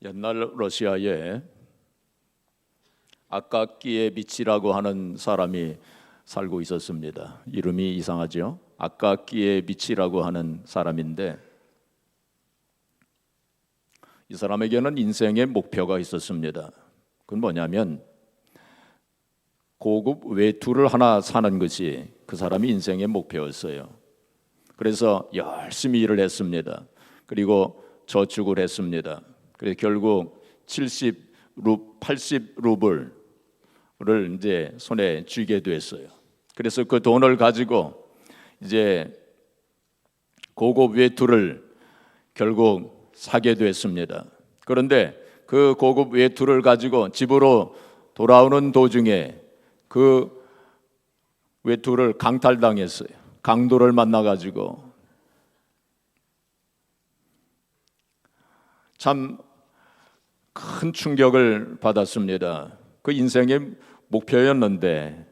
옛날 러시아에 아까끼의 미치라고 하는 사람이 살고 있었습니다. 이름이 이상하죠? 아까끼의 미치라고 하는 사람인데 이 사람에게는 인생의 목표가 있었습니다. 그건 뭐냐면 고급 외투를 하나 사는 것이 그 사람이 인생의 목표였어요. 그래서 열심히 일을 했습니다. 그리고 저축을 했습니다. 그래서 결국 80루블을 이제 손에 쥐게 됐어요. 그래서 그 돈을 가지고 이제 고급 외투를 결국 사게 됐습니다. 그런데 그 고급 외투를 가지고 집으로 돌아오는 도중에 그 외투를 강탈당했어요. 강도를 만나가지고 참 큰 충격을 받았습니다. 그 인생의 목표였는데,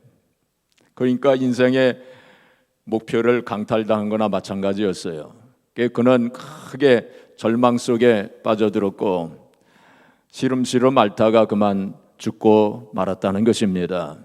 그러니까 인생의 목표를 강탈당한 거나 마찬가지였어요. 그는 크게 절망 속에 빠져들었고 시름시름 앓다가 그만 죽고 말았다는 것입니다.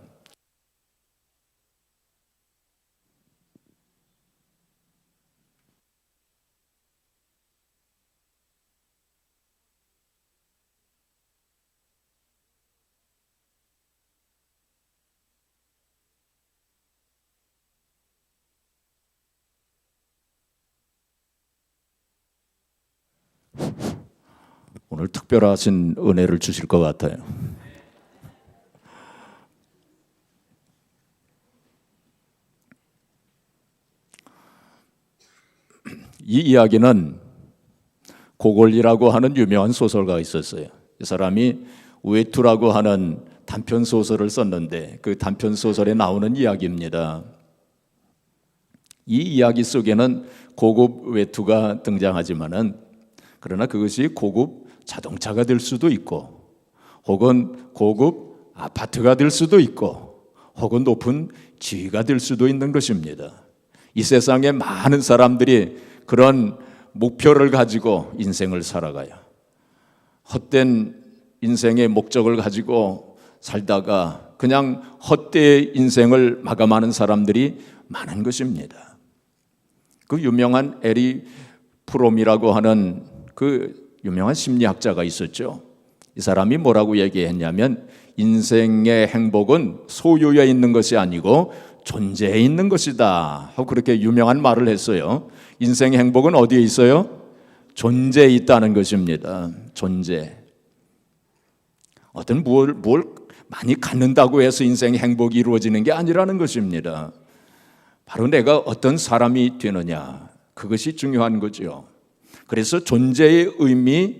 오늘 특별하신 은혜를 주실 것 같아요. 이 이야기는 고골리라고 하는 유명한 소설가가 있었어요. 이 사람이 외투라고 하는 단편 소설을 썼는데 그 단편 소설에 나오는 이야기입니다. 이 이야기 속에는 고급 외투가 등장하지만은 그러나 그것이 고급 자동차가 될 수도 있고 혹은 고급 아파트가 될 수도 있고 혹은 높은 지위가 될 수도 있는 것입니다. 이 세상에 많은 사람들이 그런 목표를 가지고 인생을 살아가요. 헛된 인생의 목적을 가지고 살다가 그냥 헛되이 인생을 마감하는 사람들이 많은 것입니다. 그 유명한 에리 프롬이라고 하는 그 유명한 심리학자가 있었죠. 이 사람이 뭐라고 얘기했냐면 인생의 행복은 소유에 있는 것이 아니고 존재에 있는 것이다 하고 그렇게 유명한 말을 했어요. 인생의 행복은 어디에 있어요? 존재에 있다는 것입니다. 존재. 어떤 뭘 많이 갖는다고 해서 인생의 행복이 이루어지는 게 아니라는 것입니다. 바로 내가 어떤 사람이 되느냐, 그것이 중요한 거죠. 그래서 존재의 의미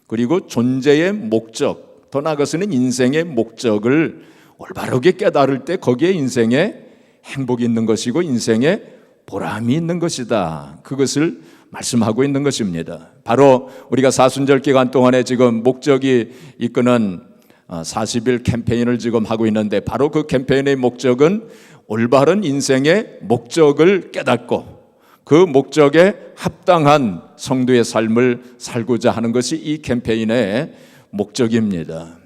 그리고 존재의 목적, 더 나아가서는 인생의 목적을 올바르게 깨달을 때 거기에 인생의 행복이 있는 것이고 인생의 보람이 있는 것이다. 그것을 말씀하고 있는 것입니다. 바로 우리가 사순절 기간 동안에 지금 목적이 이끄는 40일 캠페인을 지금 하고 있는데 바로 그 캠페인의 목적은 올바른 인생의 목적을 깨닫고 그 목적에 합당한 성도의 삶을 살고자 하는 것이 이 캠페인의 목적입니다.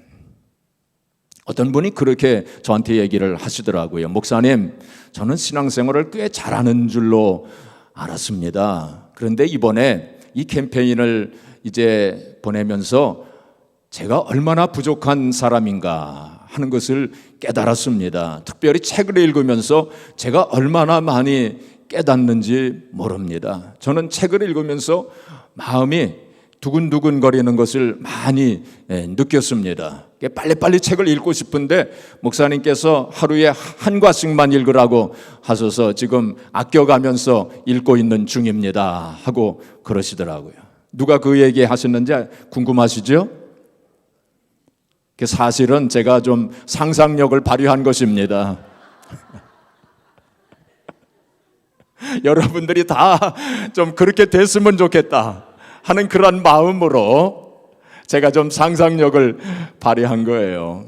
어떤 분이 그렇게 저한테 얘기를 하시더라고요. 목사님, 저는 신앙생활을 꽤 잘하는 줄로 알았습니다. 그런데 이번에 이 캠페인을 이제 보내면서 제가 얼마나 부족한 사람인가 하는 것을 깨달았습니다. 특별히 책을 읽으면서 제가 얼마나 많이 깨닫는지 모릅니다. 저는 책을 읽으면서 마음이 두근두근 거리는 것을 많이 느꼈습니다. 빨리빨리 책을 읽고 싶은데 목사님께서 하루에 한 과씩만 읽으라고 하셔서 지금 아껴가면서 읽고 있는 중입니다 하고 그러시더라고요. 누가 그 얘기 하셨는지 궁금하시죠? 사실은 제가 좀 상상력을 발휘한 것입니다. 여러분들이 다 좀 그렇게 됐으면 좋겠다 하는 그런 마음으로 제가 좀 상상력을 발휘한 거예요.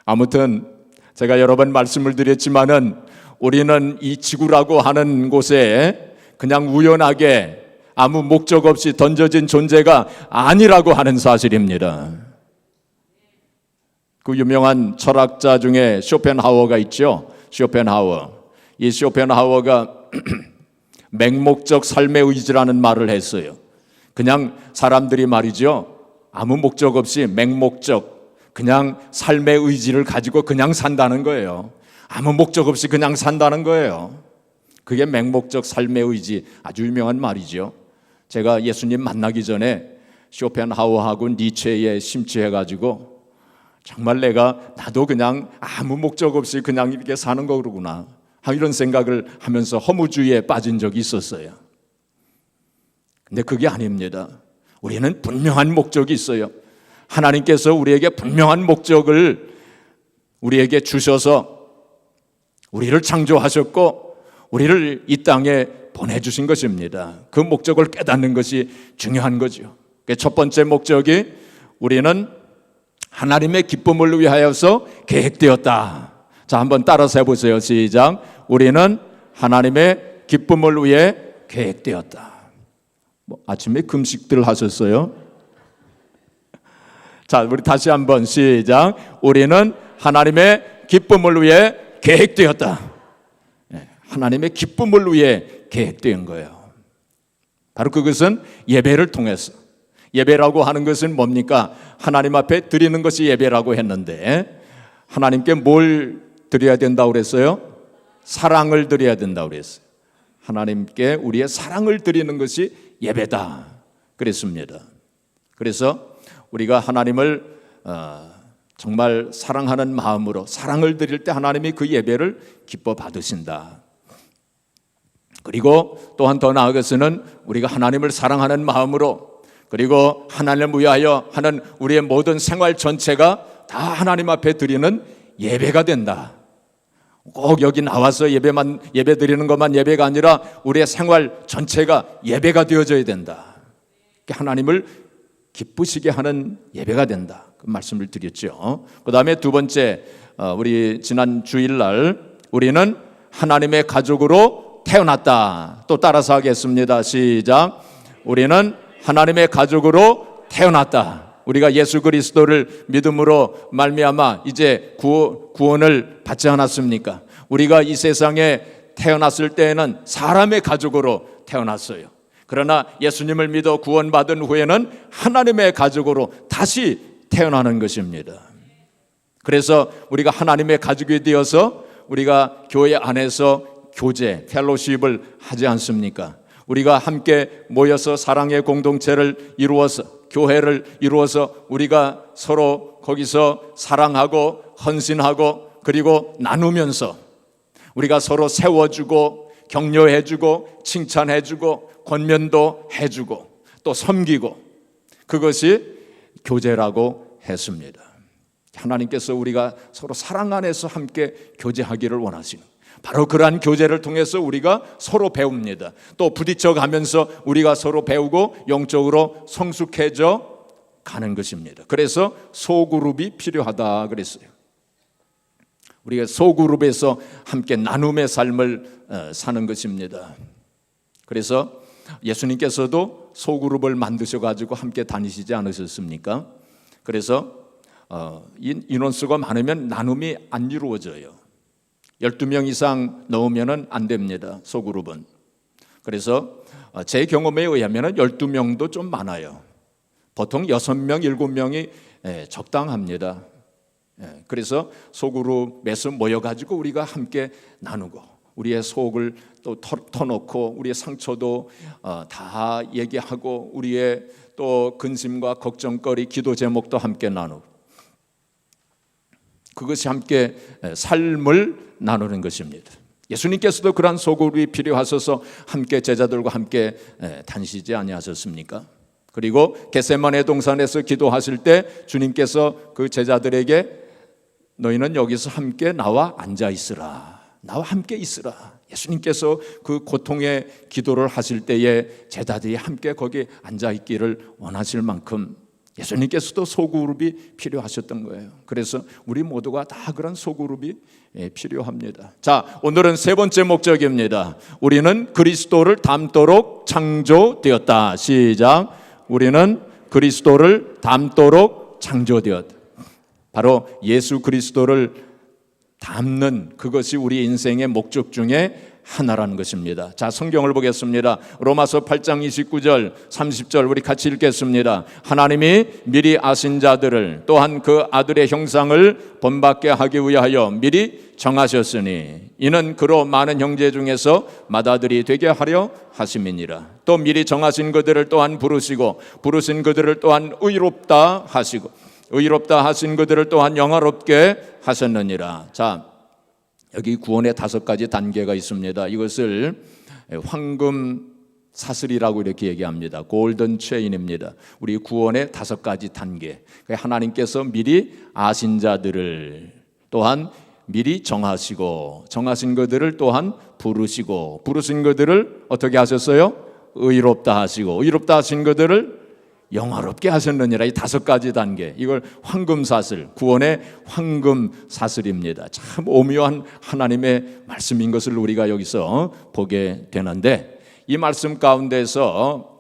아무튼 제가 여러 번 말씀을 드렸지만은 우리는 이 지구라고 하는 곳에 그냥 우연하게 아무 목적 없이 던져진 존재가 아니라고 하는 사실입니다. 그 유명한 철학자 중에 쇼펜하우어가 있죠. 쇼펜하우어. 이 쇼펜하우어가 맹목적 삶의 의지라는 말을 했어요. 그냥 사람들이 말이죠, 아무 목적 없이 맹목적 그냥 삶의 의지를 가지고 그냥 산다는 거예요. 아무 목적 없이 그냥 산다는 거예요. 그게 맹목적 삶의 의지, 아주 유명한 말이죠. 제가 예수님 만나기 전에 쇼펜하우어하고 니체에 심취해가지고 정말 나도 그냥 아무 목적 없이 그냥 이렇게 사는 거구나, 이런 생각을 하면서 허무주의에 빠진 적이 있었어요. 근데 그게 아닙니다. 우리는 분명한 목적이 있어요. 하나님께서 우리에게 분명한 목적을 우리에게 주셔서 우리를 창조하셨고 우리를 이 땅에 보내주신 것입니다. 그 목적을 깨닫는 것이 중요한 거죠. 첫 번째 목적이 우리는 하나님의 기쁨을 위하여서 계획되었다. 자, 한번 따라서 해보세요. 시작. 우리는 하나님의 기쁨을 위해 계획되었다. 아침에 금식들 하셨어요? 자, 우리 다시 한번 시작. 우리는 하나님의 기쁨을 위해 계획되었다. 하나님의 기쁨을 위해 계획된 거예요. 바로 그것은 예배를 통해서. 예배라고 하는 것은 뭡니까? 하나님 앞에 드리는 것이 예배라고 했는데 하나님께 뭘 드려야 된다고 그랬어요? 사랑을 드려야 된다고 그랬어요. 하나님께 우리의 사랑을 드리는 것이 예배다 그랬습니다. 그래서 우리가 하나님을 정말 사랑하는 마음으로 사랑을 드릴 때 하나님이 그 예배를 기뻐 받으신다. 그리고 또한 더 나아가서는 우리가 하나님을 사랑하는 마음으로 그리고 하나님을 위하여 하는 우리의 모든 생활 전체가 다 하나님 앞에 드리는 예배가 된다. 꼭 여기 나와서 예배 드리는 것만 예배가 아니라 우리의 생활 전체가 예배가 되어져야 된다. 하나님을 기쁘시게 하는 예배가 된다. 그 말씀을 드렸죠. 그 다음에 두 번째, 우리 지난 주일날 우리는 하나님의 가족으로 태어났다. 또 따라서 하겠습니다. 시작. 우리는 하나님의 가족으로 태어났다. 우리가 예수 그리스도를 믿음으로 말미암아 이제 구원을 받지 않았습니까? 우리가 이 세상에 태어났을 때에는 사람의 가족으로 태어났어요. 그러나 예수님을 믿어 구원받은 후에는 하나님의 가족으로 다시 태어나는 것입니다. 그래서 우리가 하나님의 가족이 되어서 우리가 교회 안에서 교제, 펠로십을 하지 않습니까? 우리가 함께 모여서 사랑의 공동체를 이루어서 교회를 이루어서 우리가 서로 거기서 사랑하고 헌신하고 그리고 나누면서 우리가 서로 세워주고 격려해주고 칭찬해주고 권면도 해주고 또 섬기고 그것이 교제라고 했습니다. 하나님께서 우리가 서로 사랑 안에서 함께 교제하기를 원하시는 바로 그러한 교제를 통해서 우리가 서로 배웁니다. 또 부딪혀 가면서 우리가 서로 배우고 영적으로 성숙해져 가는 것입니다. 그래서 소그룹이 필요하다 그랬어요. 우리가 소그룹에서 함께 나눔의 삶을 사는 것입니다. 그래서 예수님께서도 소그룹을 만드셔가지고 함께 다니시지 않으셨습니까? 그래서 인원수가 많으면 나눔이 안 이루어져요. 12명 이상 넣으면 안 됩니다. 소그룹은. 그래서 제 경험에 의하면 12명도 좀 많아요. 보통 6명, 7명이 적당합니다. 그래서 소그룹에서 모여가지고 우리가 함께 나누고 우리의 속을 또 터놓고 우리의 상처도 다 얘기하고 우리의 또 근심과 걱정거리, 기도 제목도 함께 나누고 그것이 함께 삶을 나누는 것입니다. 예수님께서도 그러한 소그룹이 필요하셔서 함께 제자들과 함께 다니시지 아니하셨습니까? 그리고 겟세마네 동산에서 기도하실 때 주님께서 그 제자들에게 너희는 여기서 함께 나와 앉아 있으라. 나와 함께 있으라. 예수님께서 그 고통의 기도를 하실 때에 제자들이 함께 거기 앉아 있기를 원하실 만큼 예수님께서도 소그룹이 필요하셨던 거예요. 그래서 우리 모두가 다 그런 소그룹이 필요합니다. 자, 오늘은 세 번째 목적입니다. 우리는 그리스도를 닮도록 창조되었다. 시작. 우리는 그리스도를 닮도록 창조되었다. 바로 예수 그리스도를 닮는 그것이 우리 인생의 목적 중에 하나라는 것입니다. 자, 성경을 보겠습니다. 로마서 8장 29절 30절 우리 같이 읽겠습니다. 하나님이 미리 아신 자들을 또한 그 아들의 형상을 본받게 하기 위하여 미리 정하셨으니 이는 그로 많은 형제 중에서 맏아들이 되게 하려 하심이니라. 또 미리 정하신 그들을 또한 부르시고 부르신 그들을 또한 의롭다 하시고 의롭다 하신 그들을 또한 영화롭게 하셨느니라. 자, 여기 구원의 5가지 단계가 있습니다. 이것을 황금 사슬이라고 이렇게 얘기합니다. 골든 체인입니다. 우리 구원의 5가지 단계. 하나님께서 미리 아신 자들을 또한 미리 정하시고 정하신 그들을 또한 부르시고 부르신 그들을 어떻게 하셨어요? 의롭다 하시고 의롭다 하신 그들을 영화롭게 하셨느니라. 이 5가지 단계, 이걸 황금사슬, 구원의 황금사슬입니다. 참 오묘한 하나님의 말씀인 것을 우리가 여기서 보게 되는데, 이 말씀 가운데서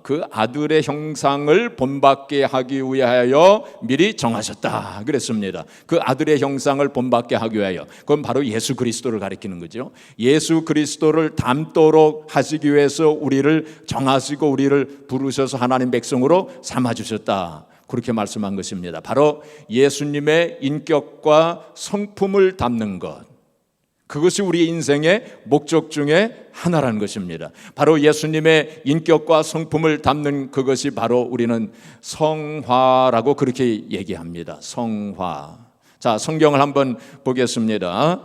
그 아들의 형상을 본받게 하기 위하여 미리 정하셨다 그랬습니다. 그 아들의 형상을 본받게 하기 위하여, 그건 바로 예수 그리스도를 가리키는 거죠. 예수 그리스도를 닮도록 하시기 위해서 우리를 정하시고 우리를 부르셔서 하나님 백성으로 삼아주셨다, 그렇게 말씀한 것입니다. 바로 예수님의 인격과 성품을 담는 것, 그것이 우리 인생의 목적 중에 하나라는 것입니다. 바로 예수님의 인격과 성품을 담는 그것이 바로 우리는 성화라고 그렇게 얘기합니다. 성화. 자, 성경을 한번 보겠습니다.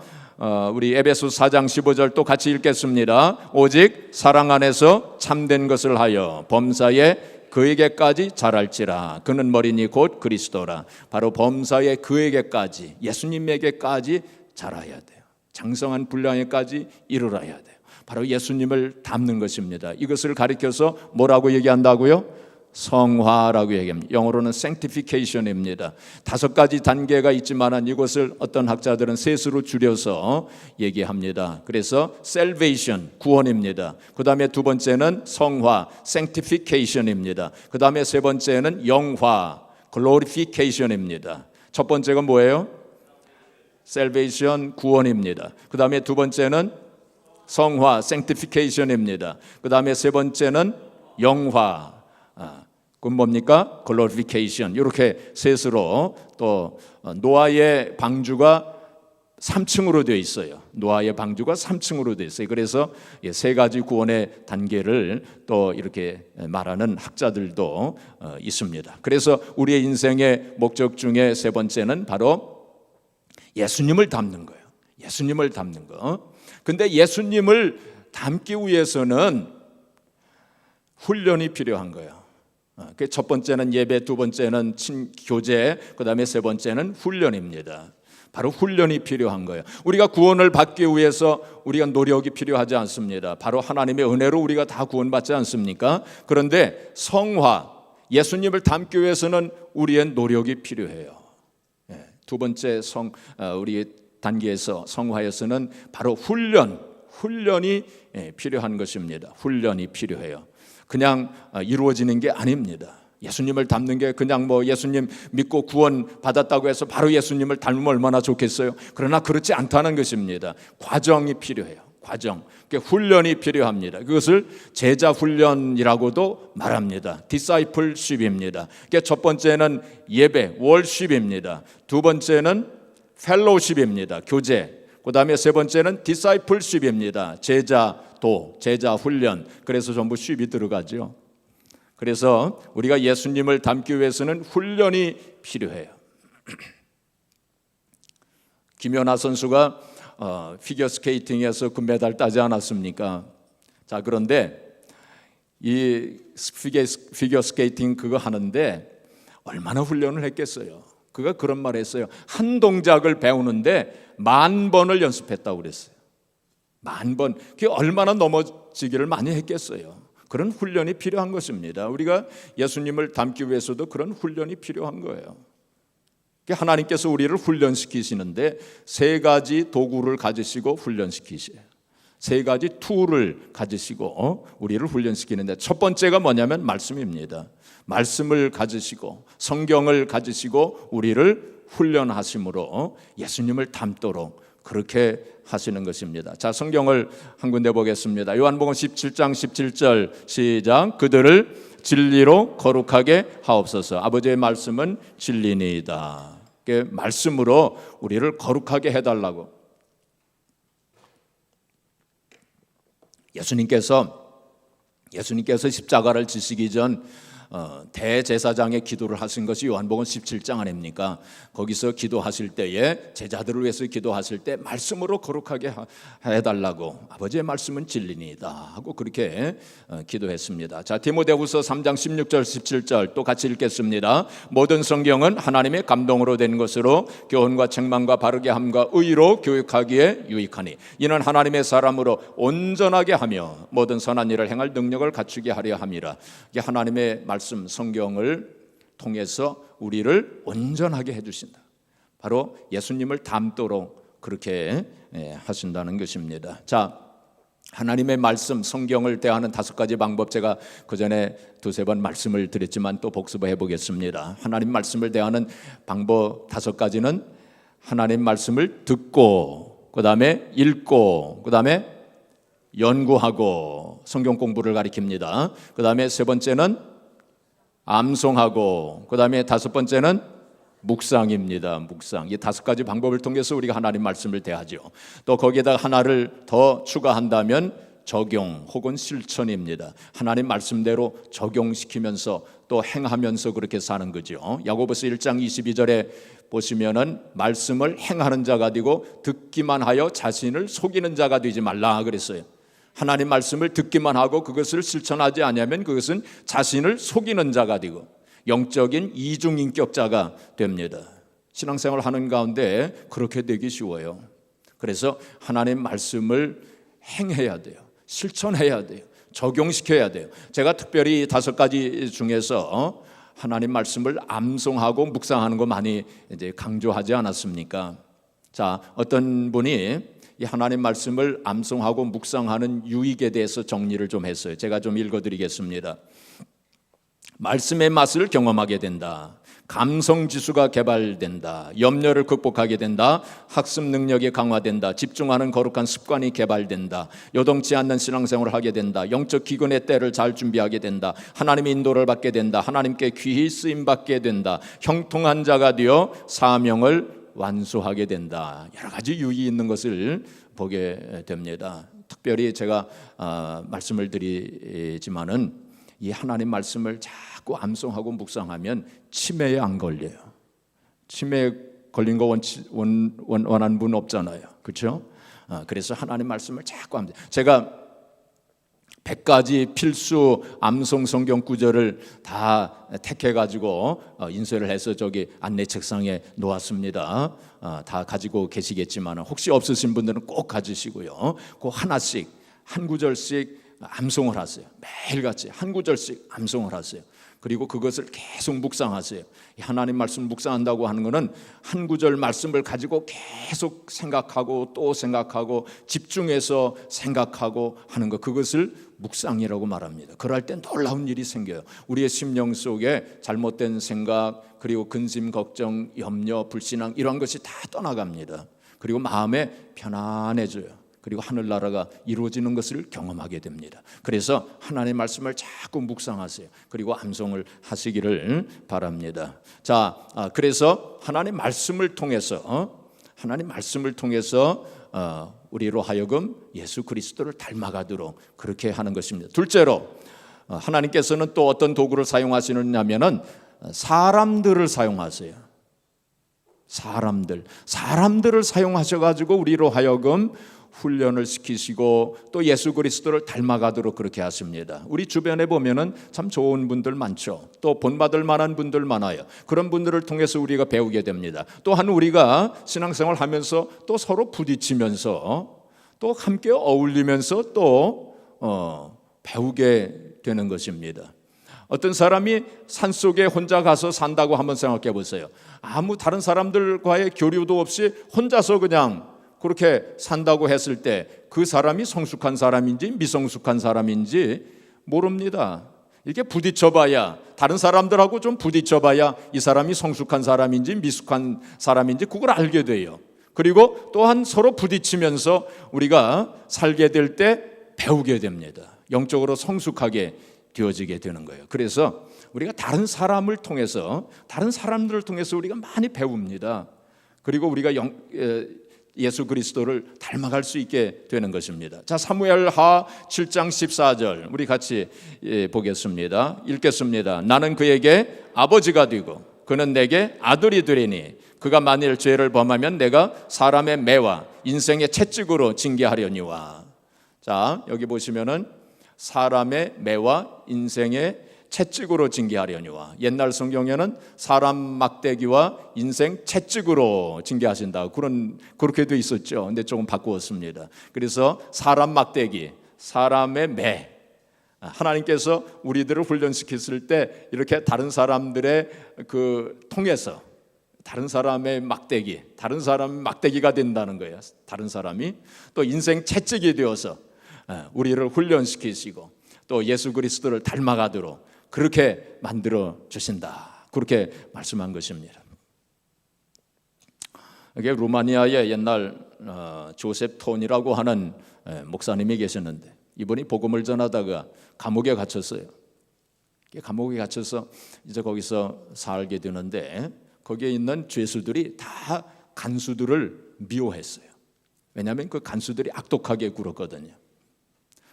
우리 에베소 4장 15절 또 같이 읽겠습니다. 오직 사랑 안에서 참된 것을 하여 범사에 그에게까지 자랄지라. 그는 머리니 곧 그리스도라. 바로 범사에 그에게까지, 예수님에게까지 자라야 돼요. 장성한 분량에까지 이르러야 돼요. 바로 예수님을 닮는 것입니다. 이것을 가리켜서 뭐라고 얘기한다고요? 성화라고 얘기합니다. 영어로는 sanctification입니다. 5가지 단계가 있지만 이것을 어떤 학자들은 셋으로 줄여서 얘기합니다. 그래서 salvation, 구원입니다. 그 다음에 2번째는 성화, sanctification입니다. 그 다음에 3번째는 영화, glorification입니다. 첫 번째가 뭐예요? salvation, 구원입니다. 그 다음에 2번째는 성화, sanctification입니다. 그 다음에 3번째는 영화, 그건 뭡니까? glorification. 이렇게 셋으로, 또 노아의 방주가 3층으로 되어 있어요. 노아의 방주가 3층으로 되어 있어요. 그래서 3가지 구원의 단계를 또 이렇게 말하는 학자들도 있습니다. 그래서 우리의 인생의 목적 중에 3번째는 바로 예수님을 닮는 거예요. 예수님을 닮는 거. 근데 예수님을 닮기 위해서는 훈련이 필요한 거예요. 첫 번째는 예배, 2번째는 교제, 그 다음에 3번째는 훈련입니다. 바로 훈련이 필요한 거예요. 우리가 구원을 받기 위해서 우리가 노력이 필요하지 않습니다. 바로 하나님의 은혜로 우리가 다 구원받지 않습니까? 그런데 성화, 예수님을 닮기 위해서는 우리의 노력이 필요해요. 2번째 우리 단계에서 성화에서는 바로 훈련이 필요한 것입니다. 훈련이 필요해요. 그냥 이루어지는 게 아닙니다. 예수님을 닮는 게 그냥 예수님 믿고 구원 받았다고 해서 바로 예수님을 닮으면 얼마나 좋겠어요. 그러나 그렇지 않다는 것입니다. 과정이 필요해요. 과정. 훈련이 필요합니다. 그것을 제자 훈련이라고도 말합니다. discipleship입니다. 첫 번째는 예배, worship입니다. 2번째는 fellowship입니다. 교제. 그 다음에 3번째는 discipleship입니다. 제자 훈련. 그래서 전부 ship이 들어가죠. 그래서 우리가 예수님을 닮기 위해서는 훈련이 필요해요. 김연아 선수가 피겨스케이팅에서 금메달 따지 않았습니까? 자, 그런데 이 피겨스케이팅 그거 하는데 얼마나 훈련을 했겠어요? 그가 그런 말을 했어요. 한 동작을 배우는데 10,000번을 연습했다고 그랬어요. 10,000번. 그게 얼마나 넘어지기를 많이 했겠어요. 그런 훈련이 필요한 것입니다. 우리가 예수님을 닮기 위해서도 그런 훈련이 필요한 거예요. 하나님께서 우리를 훈련시키시는데 세 가지 도구를 가지시고 훈련시키세요. 세 가지 툴을 가지시고 우리를 훈련시키는데 첫 번째가 뭐냐면 말씀입니다. 말씀을 가지시고 성경을 가지시고 우리를 훈련하심으로 예수님을 닮도록 그렇게 하시는 것입니다. 자, 성경을 한 군데 보겠습니다. 요한복음 17장 17절 시작. 그들을 진리로 거룩하게 하옵소서. 아버지의 말씀은 진리니이다. 말씀으로 우리를 거룩하게 해달라고. 예수님께서 십자가를 지시기 전 대제사장의 기도를 하신 것이 요한복음 17장 아닙니까? 거기서 기도하실 때에 제자들을 위해서 기도하실 때 말씀으로 거룩하게 해달라고 아버지의 말씀은 진리니이다 하고 그렇게 기도했습니다. 자, 디모데후서 3장 16절 17절 또 같이 읽겠습니다. 모든 성경은 하나님의 감동으로 된 것으로 교훈과 책망과 바르게 함과 의로 교육하기에 유익하니 이는 하나님의 사람으로 온전하게 하며 모든 선한 일을 행할 능력을 갖추게 하려 함이라. 이게 하나님의 말씀 성경을 통해서 우리를 온전하게 해주신다. 바로 예수님을 닮도록 그렇게 하신다는 것입니다. 자, 하나님의 말씀 성경을 대하는 5가지 방법, 제가 그전에 2-3번 말씀을 드렸지만 또 복습해 보겠습니다. 하나님 말씀을 대하는 방법 5가지는 하나님 말씀을 듣고, 그 다음에 읽고, 그 다음에 연구하고, 성경 공부를 가리킵니다. 그 다음에 3번째는 암송하고, 그 다음에 5번째는 묵상입니다. 묵상. 이 5가지 방법을 통해서 우리가 하나님 말씀을 대하죠. 또 거기에다가 하나를 더 추가한다면 적용 혹은 실천입니다. 하나님 말씀대로 적용시키면서 또 행하면서 그렇게 사는 거죠. 야고보서 1장 22절에 보시면은 말씀을 행하는 자가 되고 듣기만 하여 자신을 속이는 자가 되지 말라 그랬어요. 하나님 말씀을 듣기만 하고 그것을 실천하지 않으면 그것은 자신을 속이는 자가 되고 영적인 이중인격자가 됩니다. 신앙생활을 하는 가운데 그렇게 되기 쉬워요. 그래서 하나님 말씀을 행해야 돼요. 실천해야 돼요. 적용시켜야 돼요. 제가 특별히 5가지 중에서 하나님 말씀을 암송하고 묵상하는 거 많이 이제 강조하지 않았습니까? 자, 어떤 분이 이 하나님 말씀을 암송하고 묵상하는 유익에 대해서 정리를 좀 했어요. 제가 좀 읽어드리겠습니다. 말씀의 맛을 경험하게 된다. 감성 지수가 개발된다. 염려를 극복하게 된다. 학습 능력이 강화된다. 집중하는 거룩한 습관이 개발된다. 요동치 않는 신앙생활을 하게 된다. 영적 기근의 때를 잘 준비하게 된다. 하나님의 인도를 받게 된다. 하나님께 귀히 쓰임받게 된다. 형통한 자가 되어 사명을 완수하게 된다. 여러 가지 유익이 있는 것을 보게 됩니다. 특별히 제가 말씀을 드리지만은 이 하나님 말씀을 자꾸 암송하고 묵상하면 치매에 안 걸려요. 치매에 걸린 거 원하는 분 없잖아요. 그렇죠? 그래서 하나님 말씀을 자꾸 제가 100가지 필수 암송 성경 구절을 다 택해가지고 인쇄를 해서 저기 안내 책상에 놓았습니다. 다 가지고 계시겠지만 혹시 없으신 분들은 꼭 가지시고요. 그 하나씩 한 구절씩 암송을 하세요. 매일같이 한 구절씩 암송을 하세요. 그리고 그것을 계속 묵상하세요. 하나님 말씀 묵상한다고 하는 것은 한 구절 말씀을 가지고 계속 생각하고 또 생각하고 집중해서 생각하고 하는 것, 그것을 묵상이라고 말합니다. 그럴 때 놀라운 일이 생겨요. 우리의 심령 속에 잘못된 생각, 그리고 근심, 걱정, 염려, 불신앙 이런 것이 다 떠나갑니다. 그리고 마음에 편안해져요. 그리고 하늘나라가 이루어지는 것을 경험하게 됩니다. 그래서 하나님의 말씀을 자꾸 묵상하세요. 그리고 암송을 하시기를 바랍니다. 자, 그래서 하나님의 말씀을 통해서 우리로 하여금 예수 그리스도를 닮아가도록 그렇게 하는 것입니다. 둘째로 하나님께서는 또 어떤 도구를 사용하시느냐면은 사람들을 사용하세요. 사람들을 사용하셔가지고 우리로 하여금 훈련을 시키시고 또 예수 그리스도를 닮아가도록 그렇게 하십니다. 우리 주변에 보면은 참 좋은 분들 많죠. 또 본받을 만한 분들 많아요. 그런 분들을 통해서 우리가 배우게 됩니다. 또한 우리가 신앙생활 하면서 또 서로 부딪히면서 또 함께 어울리면서 또 배우게 되는 것입니다. 어떤 사람이 산속에 혼자 가서 산다고 한번 생각해 보세요. 아무 다른 사람들과의 교류도 없이 혼자서 그냥 그렇게 산다고 했을 때 그 사람이 성숙한 사람인지 미성숙한 사람인지 모릅니다. 이렇게 부딪혀봐야, 다른 사람들하고 좀 부딪혀봐야 이 사람이 성숙한 사람인지 미숙한 사람인지 그걸 알게 돼요. 그리고 또한 서로 부딪히면서 우리가 살게 될 때 배우게 됩니다. 영적으로 성숙하게 되어지게 되는 거예요. 그래서 우리가 다른 사람을 통해서, 다른 사람들을 통해서 우리가 많이 배웁니다. 그리고 우리가 예수 그리스도를 닮아갈 수 있게 되는 것입니다. 자, 사무엘하 7장 14절 우리 같이 보겠습니다. 읽겠습니다. 나는 그에게 아버지가 되고 그는 내게 아들이 되리니 그가 만일 죄를 범하면 내가 사람의 매와 인생의 채찍으로 징계하려니와. 자, 여기 보시면은 사람의 매와 인생의 채찍으로 징계하려니와. 옛날 성경에는 사람 막대기와 인생 채찍으로 징계하신다, 그렇게 돼 있었죠. 근데 조금 바꾸었습니다. 그래서 사람 막대기, 사람의 매. 하나님께서 우리들을 훈련시켰을 때 이렇게 다른 사람들의 통해서 다른 사람의 막대기, 다른 사람의 막대기가 된다는 거예요. 다른 사람이 또 인생 채찍이 되어서 우리를 훈련시키시고 또 예수 그리스도를 닮아가도록 그렇게 만들어 주신다, 그렇게 말씀한 것입니다. 이게 루마니아의 옛날 조셉 톤이라고 하는 목사님이 계셨는데 이분이 복음을 전하다가 감옥에 갇혔어요. 감옥에 갇혀서 이제 거기서 살게 되는데 거기에 있는 죄수들이 다 간수들을 미워했어요. 왜냐하면 그 간수들이 악독하게 굴었거든요.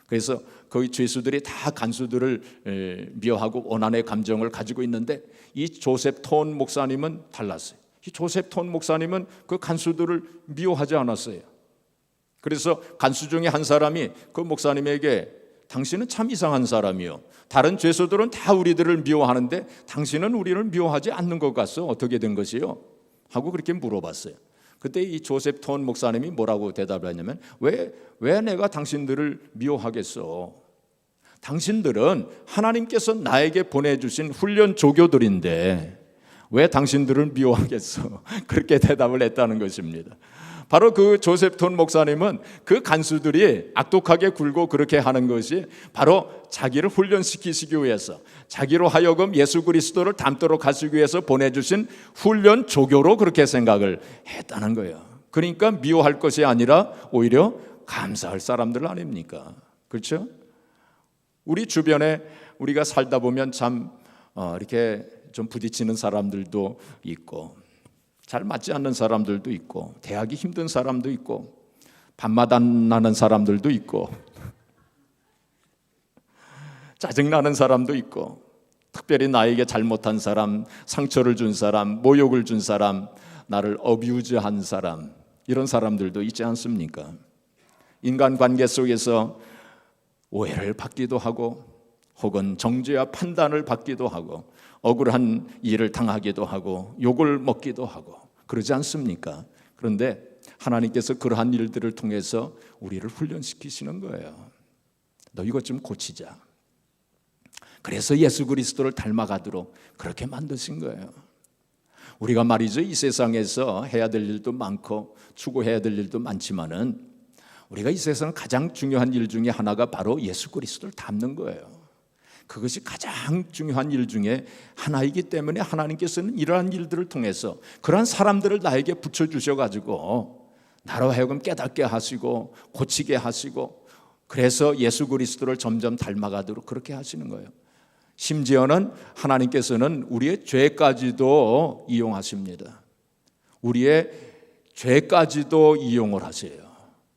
그래서 거기 죄수들이 다 간수들을 미워하고 원한의 감정을 가지고 있는데 이 조셉 톤 목사님은 달랐어요. 이 조셉 톤 목사님은 그 간수들을 미워하지 않았어요. 그래서 간수 중에 한 사람이 그 목사님에게 당신은 참 이상한 사람이요, 다른 죄수들은 다 우리들을 미워하는데 당신은 우리를 미워하지 않는 것 같소. 어떻게 된 것이요? 하고 그렇게 물어봤어요. 그때 이 조셉 톤 목사님이 뭐라고 대답을 했냐면 왜 내가 당신들을 미워하겠어? 당신들은 하나님께서 나에게 보내주신 훈련 조교들인데 왜 당신들을 미워하겠어? 그렇게 대답을 했다는 것입니다. 바로 그 조셉 톤 목사님은 그 간수들이 악독하게 굴고 그렇게 하는 것이 바로 자기를 훈련시키시기 위해서, 자기로 하여금 예수 그리스도를 닮도록 하시기 위해서 보내주신 훈련 조교로 그렇게 생각을 했다는 거예요. 그러니까 미워할 것이 아니라 오히려 감사할 사람들 아닙니까? 그렇죠? 우리 주변에 우리가 살다 보면 참 이렇게 좀 부딪히는 사람들도 있고 잘 맞지 않는 사람들도 있고 대하기 힘든 사람도 있고 밤마다 나는 사람들도 있고 짜증나는 사람도 있고 특별히 나에게 잘못한 사람, 상처를 준 사람, 모욕을 준 사람, 나를 어뷰즈한 사람, 이런 사람들도 있지 않습니까? 인간관계 속에서 오해를 받기도 하고 혹은 정죄와 판단을 받기도 하고 억울한 일을 당하기도 하고 욕을 먹기도 하고 그러지 않습니까? 그런데 하나님께서 그러한 일들을 통해서 우리를 훈련시키시는 거예요. 너 이것 좀 고치자. 그래서 예수 그리스도를 닮아가도록 그렇게 만드신 거예요. 우리가 말이죠, 이 세상에서 해야 될 일도 많고 추구해야 될 일도 많지만은 우리가 이 세상 가장 중요한 일 중에 하나가 바로 예수 그리스도를 닮는 거예요. 그것이 가장 중요한 일 중에 하나이기 때문에 하나님께서는 이러한 일들을 통해서 그러한 사람들을 나에게 붙여주셔가지고 나로 하여금 깨닫게 하시고 고치게 하시고 그래서 예수 그리스도를 점점 닮아가도록 그렇게 하시는 거예요. 심지어는 하나님께서는 우리의 죄까지도 이용하십니다. 우리의 죄까지도 이용을 하세요.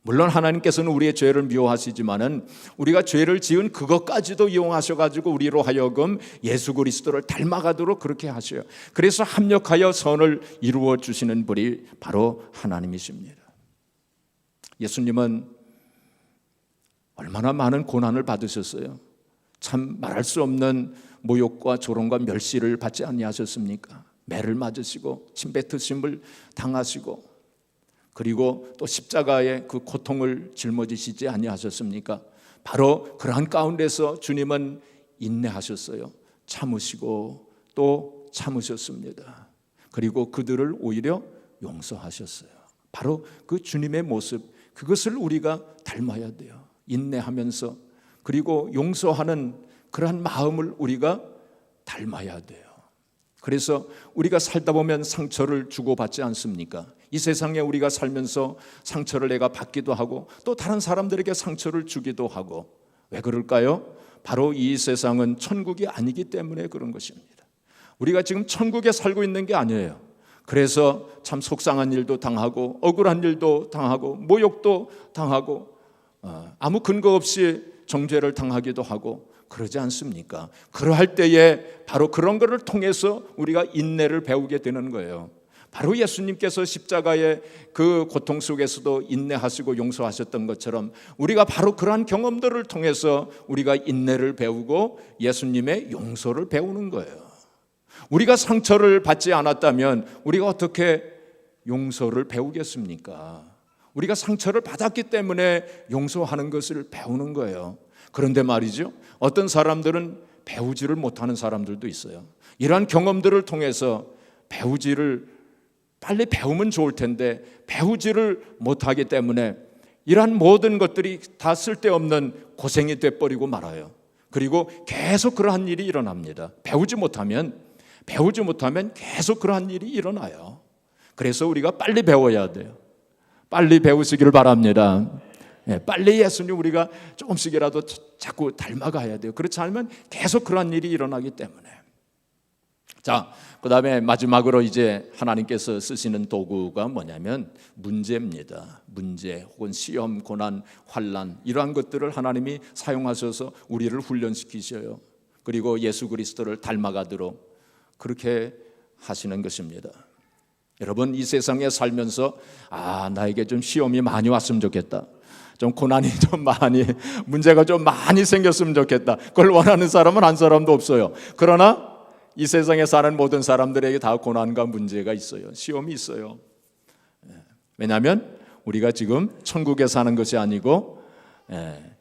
물론 하나님께서는 우리의 죄를 미워하시지만은 우리가 죄를 지은 그것까지도 이용하셔가지고 우리로 하여금 예수 그리스도를 닮아가도록 그렇게 하셔요. 그래서 합력하여 선을 이루어 주시는 분이 바로 하나님이십니다. 예수님은 얼마나 많은 고난을 받으셨어요. 참 말할 수 없는 모욕과 조롱과 멸시를 받지 아니하셨습니까? 매를 맞으시고 침뱉으심을 당하시고 그리고 또 십자가의 그 고통을 짊어지시지 아니하셨습니까? 바로 그러한 가운데서 주님은 인내하셨어요. 참으시고 또 참으셨습니다. 그리고 그들을 오히려 용서하셨어요. 바로 그 주님의 모습, 그것을 우리가 닮아야 돼요. 인내하면서 그리고 용서하는 그러한 마음을 우리가 닮아야 돼요. 그래서 우리가 살다 보면 상처를 주고받지 않습니까? 이 세상에 우리가 살면서 상처를 내가 받기도 하고 또 다른 사람들에게 상처를 주기도 하고, 왜 그럴까요? 바로 이 세상은 천국이 아니기 때문에 그런 것입니다. 우리가 지금 천국에 살고 있는 게 아니에요. 그래서 참 속상한 일도 당하고 억울한 일도 당하고 모욕도 당하고 아무 근거 없이 정죄를 당하기도 하고 그러지 않습니까? 그러할 때에 바로 그런 것을 통해서 우리가 인내를 배우게 되는 거예요. 바로 예수님께서 십자가의 그 고통 속에서도 인내하시고 용서하셨던 것처럼 우리가 바로 그러한 경험들을 통해서 우리가 인내를 배우고 예수님의 용서를 배우는 거예요. 우리가 상처를 받지 않았다면 우리가 어떻게 용서를 배우겠습니까? 우리가 상처를 받았기 때문에 용서하는 것을 배우는 거예요. 그런데 말이죠, 어떤 사람들은 배우지를 못하는 사람들도 있어요. 이러한 경험들을 통해서 배우지를 빨리 배우면 좋을 텐데 배우지를 못하기 때문에 이러한 모든 것들이 다 쓸데없는 고생이 돼버리고 말아요. 그리고 계속 그러한 일이 일어납니다. 배우지 못하면 계속 그러한 일이 일어나요. 그래서 우리가 빨리 배워야 돼요. 빨리 배우시기를 바랍니다. 빨리 예수님 우리가 조금씩이라도 자꾸 닮아가야 돼요. 그렇지 않으면 계속 그러한 일이 일어나기 때문에. 자, 그 다음에 마지막으로 이제 하나님께서 쓰시는 도구가 뭐냐면 문제입니다. 문제 혹은 시험, 고난, 환난, 이러한 것들을 하나님이 사용하셔서 우리를 훈련시키셔요. 그리고 예수 그리스도를 닮아가도록 그렇게 하시는 것입니다. 여러분, 이 세상에 살면서 나에게 좀 시험이 많이 왔으면 좋겠다, 좀 고난이 좀 많이, 문제가 좀 많이 생겼으면 좋겠다, 그걸 원하는 사람은 한 사람도 없어요. 그러나 이 세상에 사는 모든 사람들에게 다 고난과 문제가 있어요. 시험이 있어요. 왜냐하면 우리가 지금 천국에 사는 것이 아니고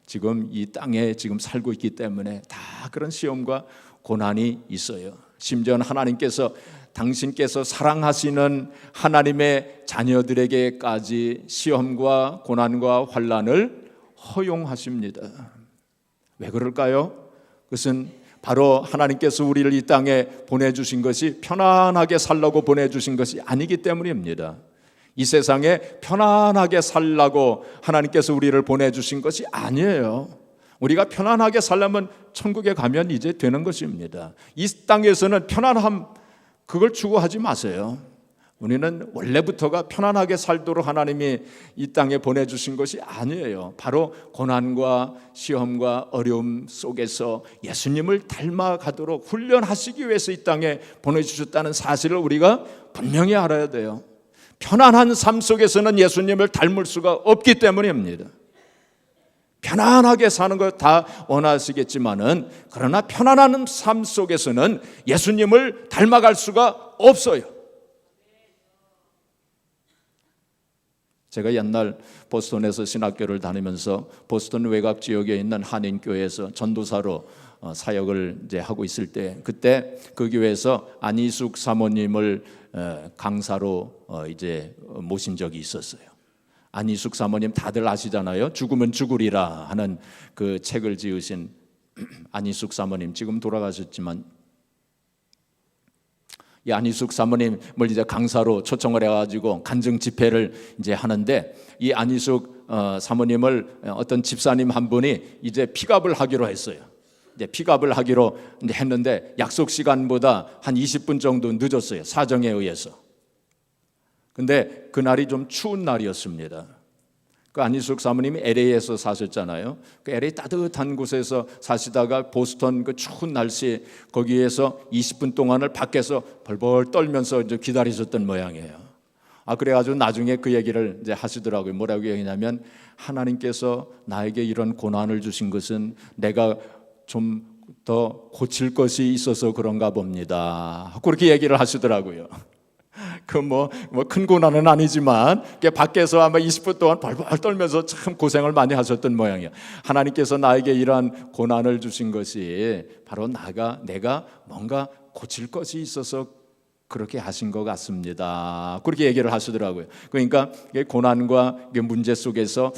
지금 이 땅에 지금 살고 있기 때문에 다 그런 시험과 고난이 있어요. 심지어는 하나님께서 당신께서 사랑하시는 하나님의 자녀들에게까지 시험과 고난과 환난을 허용하십니다. 왜 그럴까요? 그것은 바로 하나님께서 우리를 이 땅에 보내주신 것이 편안하게 살라고 보내주신 것이 아니기 때문입니다. 이 세상에 편안하게 살라고 하나님께서 우리를 보내주신 것이 아니에요. 우리가 편안하게 살려면 천국에 가면 이제 되는 것입니다. 이 땅에서는 편안함, 그걸 추구하지 마세요. 우리는 원래부터가 편안하게 살도록 하나님이 이 땅에 보내주신 것이 아니에요. 바로 고난과 시험과 어려움 속에서 예수님을 닮아가도록 훈련하시기 위해서 이 땅에 보내주셨다는 사실을 우리가 분명히 알아야 돼요. 편안한 삶 속에서는 예수님을 닮을 수가 없기 때문입니다. 편안하게 사는 것 다 원하시겠지만은, 그러나 편안한 삶 속에서는 예수님을 닮아갈 수가 없어요. 제가 옛날 보스턴에서 신학교를 다니면서 보스턴 외곽 지역에 있는 한인교회에서 전도사로 사역을 이제 하고 있을 때, 그때 그 교회에서 안희숙 사모님을 강사로 이제 모신 적이 있었어요. 안희숙 사모님 다들 아시잖아요. 죽으면 죽으리라 하는 그 책을 지으신 안희숙 사모님, 지금 돌아가셨지만 이 안희숙 사모님을 이제 강사로 초청을 해가지고 간증 집회를 이제 하는데, 이 안희숙 사모님을 어떤 집사님 한 분이 이제 픽업을 하기로 했어요. 이제 픽업을 하기로 했는데 약속 시간보다 한 20분 정도 늦었어요, 사정에 의해서. 근데 그날이 좀 추운 날이었습니다. 그 안희숙 사모님이 LA에서 사셨잖아요. 그 LA 따뜻한 곳에서 사시다가 보스턴 그 추운 날씨, 거기에서 20분 동안을 밖에서 벌벌 떨면서 이제 기다리셨던 모양이에요. 그래가지고 나중에 그 얘기를 이제 하시더라고요. 뭐라고 얘기냐면, 하나님께서 나에게 이런 고난을 주신 것은 내가 좀 더 고칠 것이 있어서 그런가 봅니다. 그렇게 얘기를 하시더라고요. 뭐 큰 고난은 아니지만 밖에서 아마 20분 동안 벌벌 떨면서 참 고생을 많이 하셨던 모양이에요. 하나님께서 나에게 이러한 고난을 주신 것이 바로 내가 뭔가 고칠 것이 있어서 그렇게 하신 것 같습니다. 그렇게 얘기를 하시더라고요. 그러니까 고난과 문제 속에서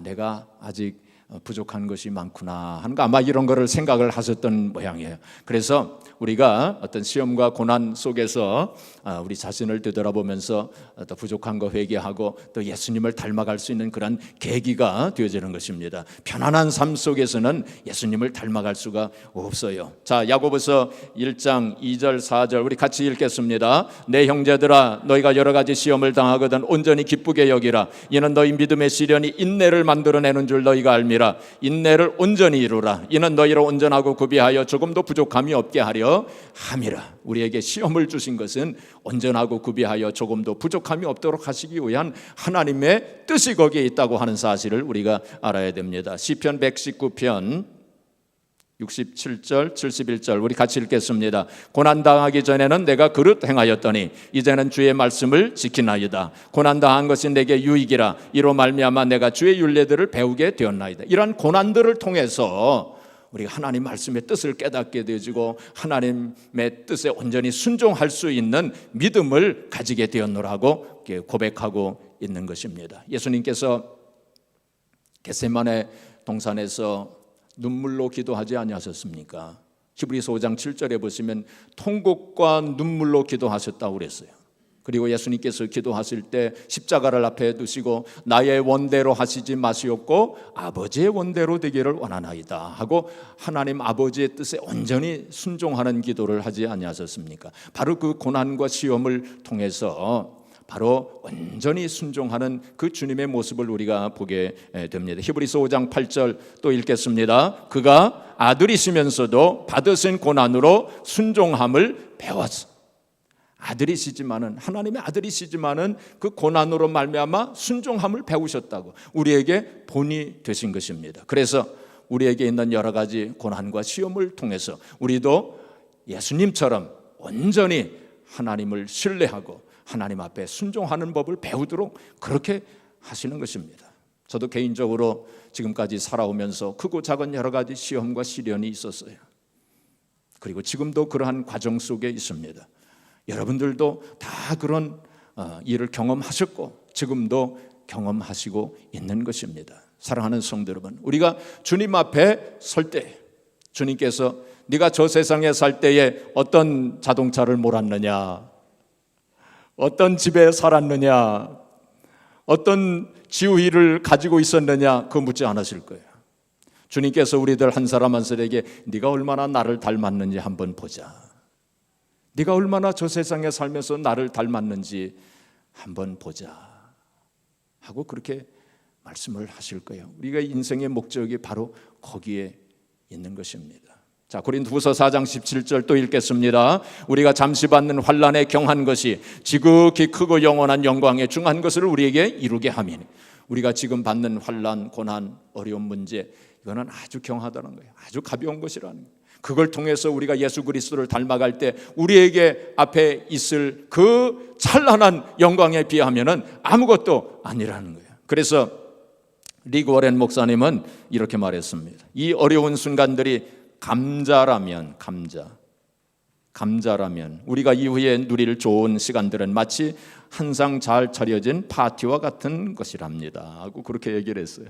내가 아직 부족한 것이 많구나 하는 거, 아마 이런 거를 생각을 하셨던 모양이에요. 그래서 우리가 어떤 시험과 고난 속에서 우리 자신을 되돌아보면서 또 부족한 거 회개하고 또 예수님을 닮아갈 수 있는 그런 계기가 되어지는 것입니다. 편안한 삶 속에서는 예수님을 닮아갈 수가 없어요. 자, 야고보서 1장 2절 4절 우리 같이 읽겠습니다. 내 형제들아, 너희가 여러 가지 시험을 당하거든 온전히 기쁘게 여기라. 이는 너희 믿음의 시련이 인내를 만들어내는 줄 너희가 알미라. 인내를 온전히 이루라. 이는 너희를 온전하고 구비하여 조금도 부족함이 없게 하려 함이라. 우리에게 시험을 주신 것은 온전하고 구비하여 조금도 부족함이 없도록 하시기 위한 하나님의 뜻이 거기에 있다고 하는 사실을 우리가 알아야 됩니다. 시편 119편 67절 71절 우리 같이 읽겠습니다. 고난당하기 전에는 내가 그릇 행하였더니 이제는 주의 말씀을 지키나이다. 고난당한 것이 내게 유익이라. 이로 말미암아 내가 주의 율례들을 배우게 되었나이다. 이러한 고난들을 통해서 우리가 하나님 말씀의 뜻을 깨닫게 되어지고 하나님의 뜻에 온전히 순종할 수 있는 믿음을 가지게 되었노라고 고백하고 있는 것입니다. 예수님께서 겟세마네 동산에서 눈물로 기도하지 아니하셨습니까? 히브리서 5장 7절에 보시면 통곡과 눈물로 기도하셨다고 그랬어요. 그리고 예수님께서 기도하실 때 십자가를 앞에 두시고 나의 원대로 하시지 마시옵고 아버지의 원대로 되기를 원하나이다 하고 하나님 아버지의 뜻에 온전히 순종하는 기도를 하지 아니하셨습니까? 바로 그 고난과 시험을 통해서 바로 온전히 순종하는 그 주님의 모습을 우리가 보게 됩니다. 히브리서 5장 8절 또 읽겠습니다. 그가 아들이시면서도 받으신 고난으로 순종함을 배웠어. 아들이시지만은 하나님의 아들이시지만은 그 고난으로 말미암아 순종함을 배우셨다고 우리에게 본이 되신 것입니다. 그래서 우리에게 있는 여러 가지 고난과 시험을 통해서 우리도 예수님처럼 온전히 하나님을 신뢰하고 하나님 앞에 순종하는 법을 배우도록 그렇게 하시는 것입니다. 저도 개인적으로 지금까지 살아오면서 크고 작은 여러 가지 시험과 시련이 있었어요. 그리고 지금도 그러한 과정 속에 있습니다. 여러분들도 다 그런 일을 경험하셨고 지금도 경험하시고 있는 것입니다. 사랑하는 성도 여러분, 우리가 주님 앞에 설 때 주님께서 네가 저 세상에 살 때에 어떤 자동차를 몰았느냐, 어떤 집에 살았느냐, 어떤 지위를 가지고 있었느냐, 그거 묻지 않으실 거예요. 주님께서 우리들 한 사람 한 사람에게 네가 얼마나 나를 닮았는지 한번 보자, 네가 얼마나 저 세상에 살면서 나를 닮았는지 한번 보자 하고 그렇게 말씀을 하실 거예요. 우리가 인생의 목적이 바로 거기에 있는 것입니다. 자, 고린도후서 4장 17절 또 읽겠습니다. 우리가 잠시 받는 환난에 경한 것이 지극히 크고 영원한 영광에 중한 것을 우리에게 이루게 함이니. 우리가 지금 받는 환난, 고난, 어려운 문제, 이거는 아주 경하다는 거예요. 아주 가벼운 것이라는 거예요. 그걸 통해서 우리가 예수 그리스도를 닮아갈 때 우리에게 앞에 있을 그 찬란한 영광에 비하면은 아무것도 아니라는 거예요. 그래서 리그 워렌 목사님은 이렇게 말했습니다. 이 어려운 순간들이 감자라면 우리가 이후에 누릴 좋은 시간들은 마치 한상 잘 차려진 파티와 같은 것이랍니다 하고 그렇게 얘기를 했어요.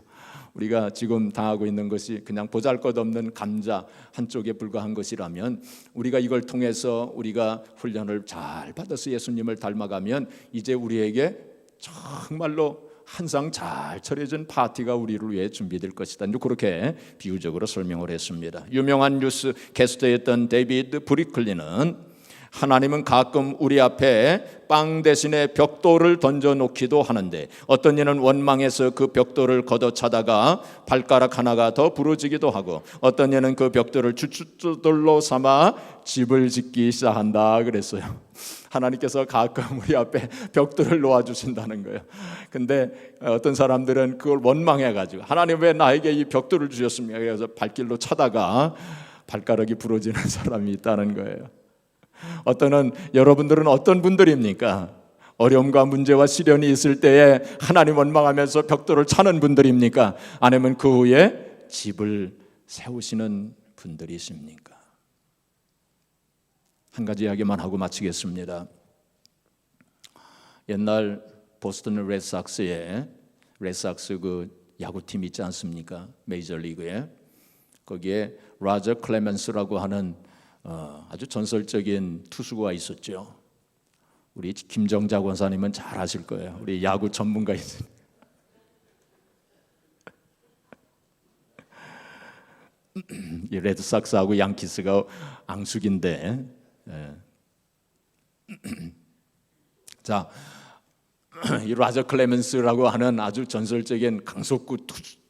우리가 지금 당하고 있는 것이 그냥 보잘것없는 감자 한쪽에 불과한 것이라면 우리가 이걸 통해서 우리가 훈련을 잘 받아서 예수님을 닮아가면 이제 우리에게 정말로 한상 잘 차려진 파티가 우리를 위해 준비될 것이다. 그렇게 비유적으로 설명을 했습니다. 유명한 뉴스 캐스터였던 데이비드 브리클리는 하나님은 가끔 우리 앞에 빵 대신에 벽돌을 던져놓기도 하는데 어떤 이는 원망해서 그 벽돌을 걷어차다가 발가락 하나가 더 부러지기도 하고 어떤 이는 그 벽돌을 주춧돌로 삼아 집을 짓기 시작한다 그랬어요. 하나님께서 가끔 우리 앞에 벽돌을 놓아주신다는 거예요. 근데 어떤 사람들은 그걸 원망해가지고 하나님 왜 나에게 이 벽돌을 주셨습니까? 그래서 발길로 차다가 발가락이 부러지는 사람이 있다는 거예요. 어떠는 여러분들은 어떤 분들입니까? 어려움과 문제와 시련이 있을 때에 하나님 원망하면서 벽돌을 차는 분들입니까? 아니면 그 후에 집을 세우시는 분들이십니까? 한 가지 이야기만 하고 마치겠습니다. 옛날 보스턴 레드삭스에 레드삭스 그 야구팀 있지 않습니까? 메이저리그에 거기에 라저 클레멘스라고 하는 아주 전설적인 투수가 있었죠. 우리 김정자 권사님은 잘 아실 거예요. 우리 야구 전문가이신. 이 레드삭스하고 양키스가 앙숙인데, 자, 이 라저 클레멘스라고 하는 아주 전설적인 강속구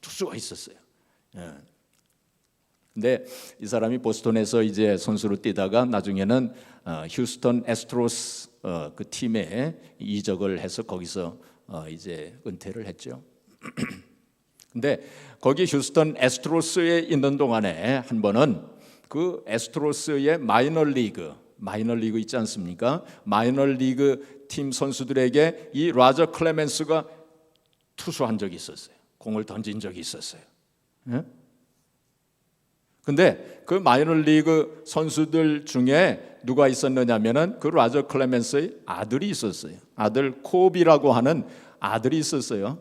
투수가 있었어요. 근데 이 사람이 보스턴에서 이제 선수로 뛰다가 나중에는 휴스턴 애스트로스 그 팀에 이적을 해서 거기서 이제 은퇴를 했죠. 근데 거기 휴스턴 애스트로스에 있는 동안에 한 번은 그 애스트로스의 마이너리그 있지 않습니까? 마이너리그 팀 선수들에게 이 라저 클레멘스가 투수한 적이 있었어요. 공을 던진 적이 있었어요. 근데 그 마이너리그 선수들 중에 누가 있었느냐면은 그 라저 클레멘스의 아들이 있었어요. 아들 코비라고 하는 아들이 있었어요.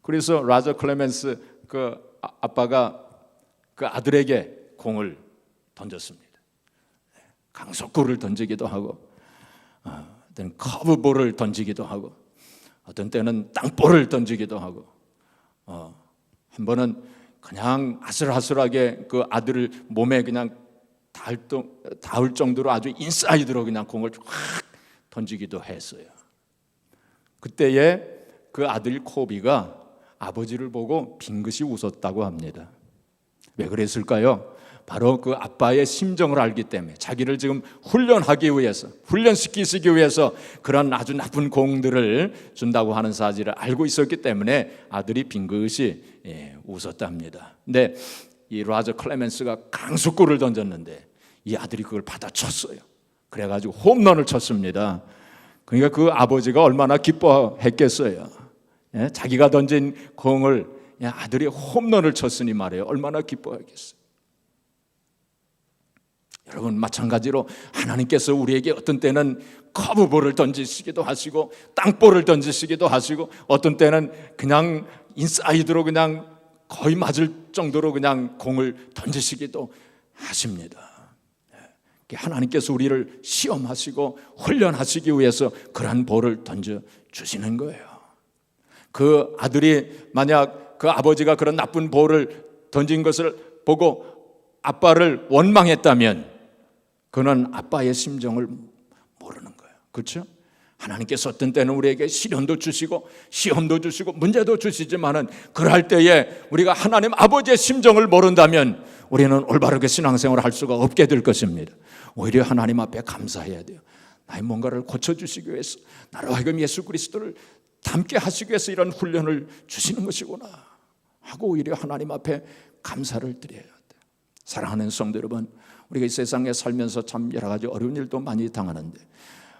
그래서 라저 클레멘스 그 아빠가 그 아들에게 공을 던졌습니다. 강속구를 던지기도 하고, 어떤 커브볼을 던지기도 하고, 어떤 때는 땅볼을 던지기도 하고, 한 번은 그냥 아슬아슬하게 그 아들을 몸에 그냥 닿을 정도로 아주 인사이드로 그냥 공을 확 던지기도 했어요. 그때에 그 아들 코비가 아버지를 보고 빙긋이 웃었다고 합니다. 왜 그랬을까요? 바로 그 아빠의 심정을 알기 때문에, 자기를 지금 훈련시키기 위해서 그런 아주 나쁜 공들을 준다고 하는 사실을 알고 있었기 때문에 아들이 빙긋이 웃었답니다. 근데 이 라저 클레멘스가 강속구를 던졌는데 이 아들이 그걸 받아쳤어요. 그래가지고 홈런을 쳤습니다. 그러니까 그 아버지가 얼마나 기뻐했겠어요. 자기가 던진 공을 아들이 홈런을 쳤으니 말이에요. 얼마나 기뻐했겠어요. 여러분, 마찬가지로 하나님께서 우리에게 어떤 때는 커브볼을 던지시기도 하시고 땅볼을 던지시기도 하시고 어떤 때는 그냥 인사이드로 그냥 거의 맞을 정도로 그냥 공을 던지시기도 하십니다. 하나님께서 우리를 시험하시고 훈련하시기 위해서 그러한 볼을 던져주시는 거예요. 그 아들이 만약 그 아버지가 그런 나쁜 볼을 던진 것을 보고 아빠를 원망했다면 그는 아빠의 심정을 모르는 거예요. 그렇죠? 하나님께서 어떤 때는 우리에게 시련도 주시고 시험도 주시고 문제도 주시지만은 그럴 때에 우리가 하나님 아버지의 심정을 모른다면 우리는 올바르게 신앙생활을 할 수가 없게 될 것입니다. 오히려 하나님 앞에 감사해야 돼요. 나의 뭔가를 고쳐주시기 위해서, 나로 하여금 예수 그리스도를 닮게 하시기 위해서 이런 훈련을 주시는 것이구나 하고 오히려 하나님 앞에 감사를 드려야 돼요. 사랑하는 성도 여러분, 우리가 이 세상에 살면서 참 여러 가지 어려운 일도 많이 당하는데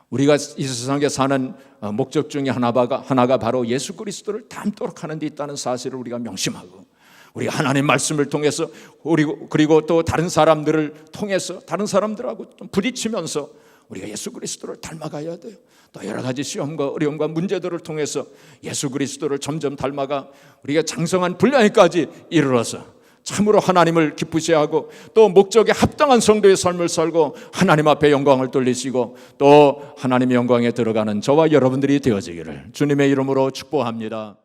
우리가 이 세상에 사는 목적 중에 하나가 바로 예수 그리스도를 닮도록 하는 데 있다는 사실을 우리가 명심하고, 우리가 하나님의 말씀을 통해서 그리고 또 다른 사람들을 통해서 다른 사람들하고 좀 부딪히면서 우리가 예수 그리스도를 닮아가야 돼요. 또 여러 가지 시험과 어려움과 문제들을 통해서 예수 그리스도를 점점 닮아가 우리가 장성한 분량에까지 이르러서 참으로 하나님을 기쁘시게 하고 또 목적에 합당한 성도의 삶을 살고 하나님 앞에 영광을 돌리시고 또 하나님의 영광에 들어가는 저와 여러분들이 되어지기를 주님의 이름으로 축복합니다.